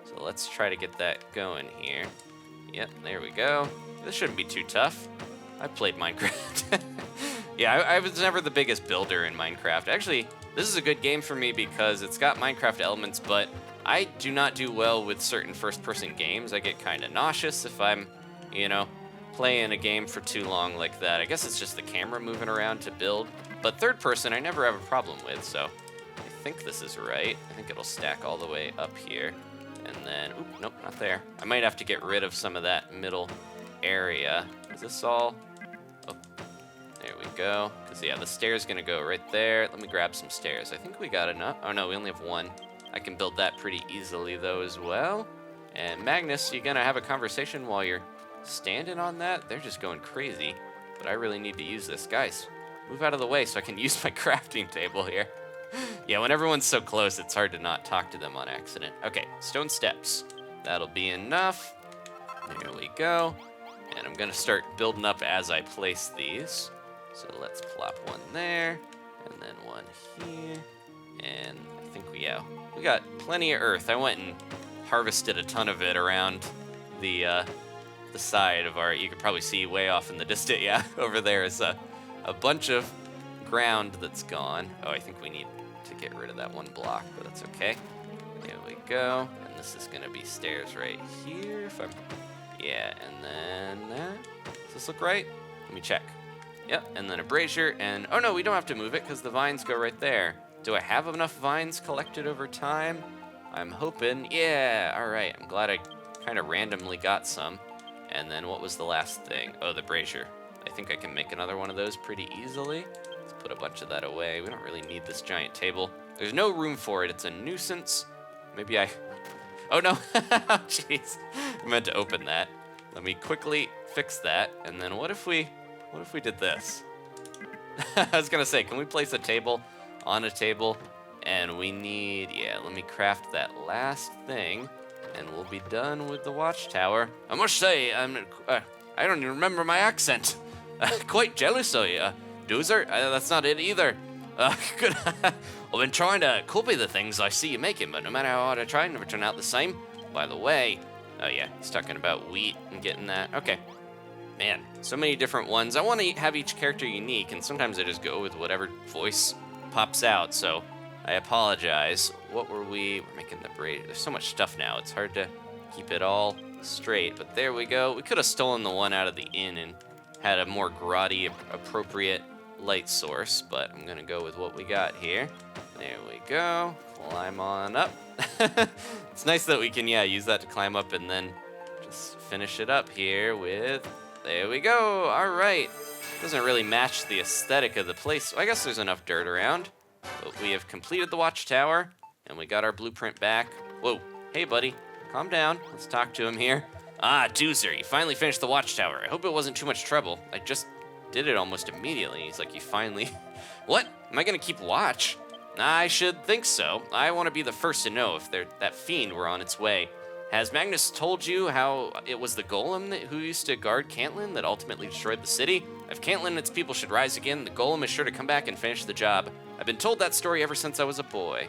so let's try to get that going here. Yep, there we go. This shouldn't be too tough. I played Minecraft. Yeah, I was never the biggest builder in Minecraft. Actually, this is a good game for me because it's got Minecraft elements, but I do not do well with certain first-person games. I get kind of nauseous if I'm, playing a game for too long like that. I guess it's just the camera moving around to build. But third person, I never have a problem with, so I think this is right. I think it'll stack all the way up here. And then, nope, not there. I might have to get rid of some of that middle area. Is this all? Oh, there we go. Because, yeah, the stair's going to go right there. Let me grab some stairs. I think we got enough. Oh, no, we only have 1. I can build that pretty easily, though, as well. And Magnus, you going to have a conversation while you're standing on that? They're just going crazy. But I really need to use this. Guys, move out of the way so I can use my crafting table here. Yeah, when everyone's so close, it's hard to not talk to them on accident. Okay, stone steps. That'll be enough. There we go. And I'm gonna start building up as I place these. So let's plop one there, and then one here, and I think we got plenty of earth. I went and harvested a ton of it around the side of our. You could probably see way off in the distance. Yeah, over there is a bunch of ground that's gone. Oh, I think we need to get rid of that one block, but that's okay. There we go. And this is gonna be stairs right here. Yeah, and then does this look right? Let me check. Yep, and then a brazier, and oh no, we don't have to move it because the vines go right there. Do I have enough vines collected over time? I'm hoping. Yeah, all right. I'm glad I kind of randomly got some. And then what was the last thing? Oh, the brazier. I think I can make another one of those pretty easily. Let's put a bunch of that away. We don't really need this giant table. There's no room for it. It's a nuisance. Maybe Oh no, jeez. I meant to open that. Let me quickly fix that. And then what if we did this? I was gonna say, can we place a table on a table? And we need, let me craft that last thing, and we'll be done with the Watchtower. I must say, I don't even remember my accent. Quite jealous of you, Doozer. That's not it either. Good. I've been trying to copy the things I see you making, but no matter how hard I try, it never turn out the same. By the way, oh yeah, he's talking about wheat and getting that. Okay. Man, so many different ones. I want to have each character unique, and sometimes I just go with whatever voice pops out, so I apologize. What were we? We're making the braid. There's so much stuff now. It's hard to keep it all straight, but there we go. We could have stolen the one out of the inn and had a more grotty, appropriate light source, but I'm gonna go with what we got here. There we go. Climb on up. It's nice that we can, use that to climb up and then just finish it up here with, there we go. All right. Doesn't really match the aesthetic of the place. I guess there's enough dirt around, but we have completed the Watchtower and we got our blueprint back. Whoa. Hey, buddy. Calm down. Let's talk to him here. Ah, Doozer, you finally finished the Watchtower. I hope it wasn't too much trouble. I just did it almost immediately. He's like, you finally... What? Am I gonna keep watch? I should think so. I want to be the first to know if that fiend were on its way. Has Magnus told you how it was the Golem who used to guard Cantlin that ultimately destroyed the city? If Cantlin and its people should rise again, the Golem is sure to come back and finish the job. I've been told that story ever since I was a boy.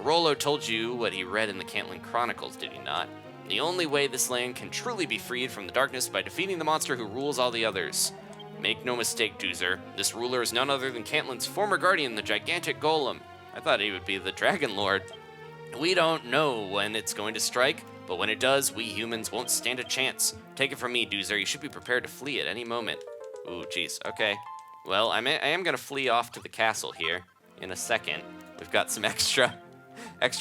Rollo told you what he read in the Cantlin Chronicles, did he not? The only way this land can truly be freed from the darkness by defeating the monster who rules all the others. Make no mistake, Doozer, this ruler is none other than Cantlin's former guardian, the gigantic Golem. I thought he would be the Dragon Lord. We don't know when it's going to strike, but when it does, we humans won't stand a chance. Take it from me, Doozer, you should be prepared to flee at any moment. Ooh, jeez, okay. Well, I am gonna flee off to the castle here in a second. We've got some extra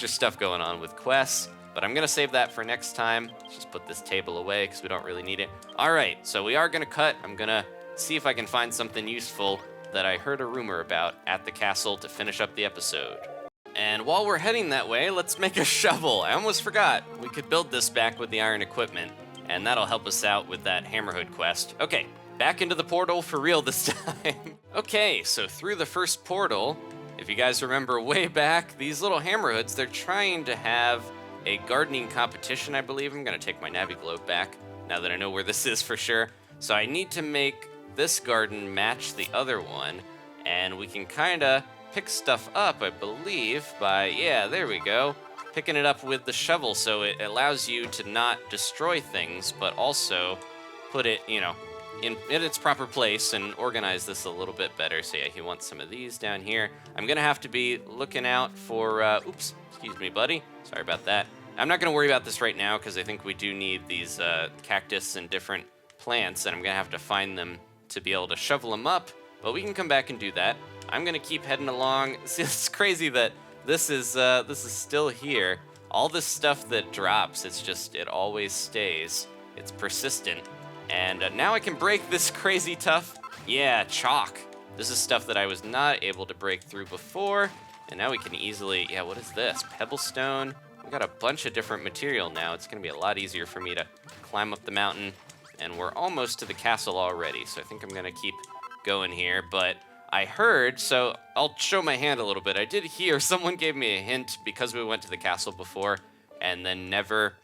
stuff going on with quests, but I'm gonna save that for next time. Let's just put this table away because we don't really need it. All right, so we are gonna cut. I'm gonna see if I can find something useful that I heard a rumor about at the castle to finish up the episode. And while we're heading that way, let's make a shovel. I almost forgot. We could build this back with the iron equipment, and that'll help us out with that Hammerhood quest. Okay, back into the portal for real this time. Okay, so through the first portal, if you guys remember way back, these little Hammerhoods, they're trying to have a gardening competition, I believe. I'm gonna take my Naviglobe back now that I know where this is for sure. So I need to make this garden match the other one, and we can kinda pick stuff up, I believe, by, there we go, picking it up with the shovel, so it allows you to not destroy things, but also put it, in its proper place and organize this a little bit better. So he wants some of these down here. I'm gonna have to be looking out for, oops, excuse me, buddy. Sorry about that. I'm not gonna worry about this right now, because I think we do need these cactus and different plants, and I'm gonna have to find them to be able to shovel them up, but we can come back and do that. I'm gonna keep heading along. See, it's crazy that this is still here. All this stuff that drops, it always stays. It's persistent. And now I can break this crazy tough, chalk. This is stuff that I was not able to break through before, and now we can easily, what is this? Pebblestone. We got a bunch of different material now. It's gonna be a lot easier for me to climb up the mountain, and we're almost to the castle already, so I think I'm gonna keep going here, but I heard, so I'll show my hand a little bit. I did hear someone gave me a hint because we went to the castle before and then never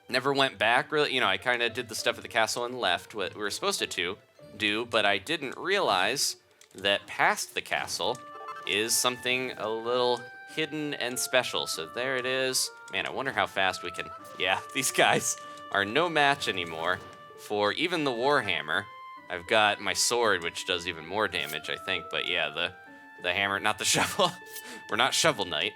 Never went back, really. I kind of did the stuff at the castle and left what we were supposed to do, but I didn't realize that past the castle is something a little hidden and special. So there it is. Man, I wonder how fast we can... Yeah, these guys are no match anymore for even the Warhammer. I've got my sword, which does even more damage, I think. But yeah, the hammer, not the shovel. We're not Shovel Knight,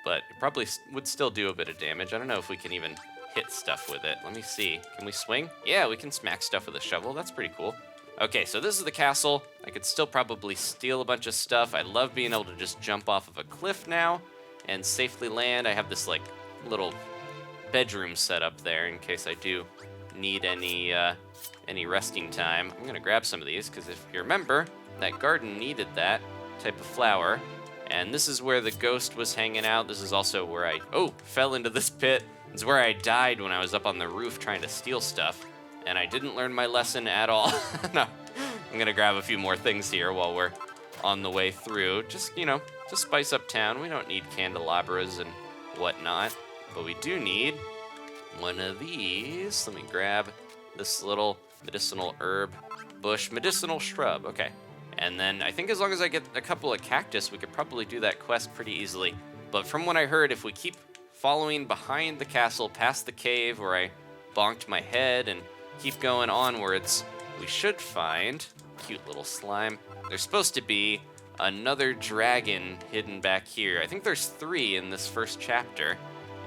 but it probably would still do a bit of damage. I don't know if we can even hit stuff with it. Let me see. Can we swing? Yeah, we can smack stuff with a shovel. That's pretty cool. Okay, so this is the castle. I could still probably steal a bunch of stuff. I love being able to just jump off of a cliff now and safely land. I have this like little bedroom set up there in case I do need any resting time. I'm gonna grab some of these because if you remember, that garden needed that type of flower. And this is where the ghost was hanging out. This is also where I fell into this pit. It's where I died when I was up on the roof trying to steal stuff. And I didn't learn my lesson at all. No, I'm gonna grab a few more things here while we're on the way through. Just, to spice up town. We don't need candelabras and whatnot, but we do need one of these. Let me grab this little medicinal herb bush, medicinal shrub. Okay. And then I think as long as I get a couple of cactus, we could probably do that quest pretty easily. But from what I heard, if we keep following behind the castle past the cave where I bonked my head and keep going onwards, we should find cute little slime. There's supposed to be another dragon hidden back here. I think there's 3 in this first chapter,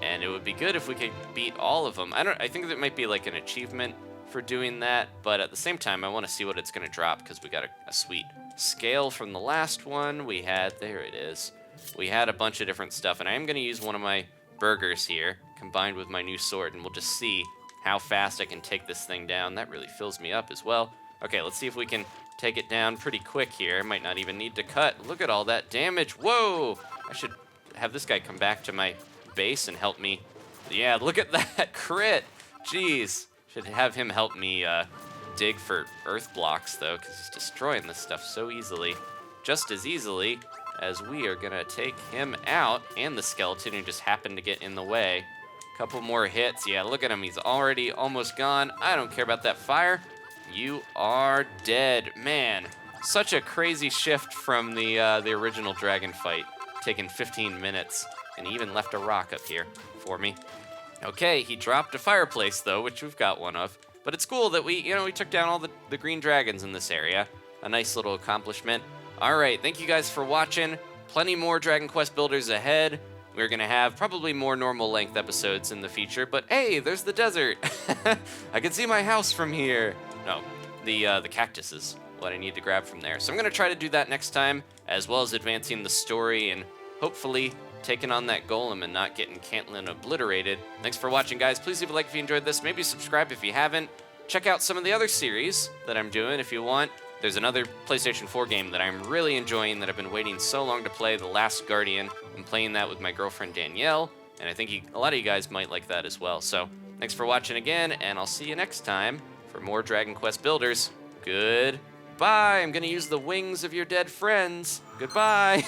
and it would be good if we could beat all of them. I think there might be like an achievement for doing that, but at the same time, I want to see what it's going to drop because we got a sweet scale from the last one. We had, there it is. We had a bunch of different stuff, and I am going to use one of my burgers here combined with my new sword, and we'll just see how fast I can take this thing down. That really fills me up as well. Okay, let's see if we can take it down pretty quick here. I might not even need to cut. Look at all that damage. Whoa! I should have this guy come back to my base and help me. Yeah, look at that crit. Jeez. Should have him help me dig for earth blocks, though, because he's destroying this stuff so easily. Just as easily as we are going to take him out, and the skeleton who just happened to get in the way. Couple more hits. Yeah, look at him. He's already almost gone. I don't care about that fire. You are dead. Man, such a crazy shift from the original dragon fight. Taking 15 minutes, and he even left a rock up here for me. Okay, he dropped a fireplace, though, which we've got one of. But it's cool that we took down all the green dragons in this area. A nice little accomplishment. All right, thank you guys for watching. Plenty more Dragon Quest builders ahead. We're going to have probably more normal length episodes in the future, but hey, there's the desert. I can see my house from here. No, the cactus is what I need to grab from there. So I'm going to try to do that next time, as well as advancing the story and hopefully taking on that golem and not getting Cantlin obliterated. Thanks for watching, guys. Please leave a like if you enjoyed this. Maybe subscribe if you haven't. Check out some of the other series that I'm doing if you want. There's another PlayStation 4 game that I'm really enjoying that I've been waiting so long to play, The Last Guardian. I'm playing that with my girlfriend Danielle, and I think a lot of you guys might like that as well. So thanks for watching again, and I'll see you next time for more Dragon Quest builders. Goodbye. I'm going to use the wings of your dead friends. Goodbye.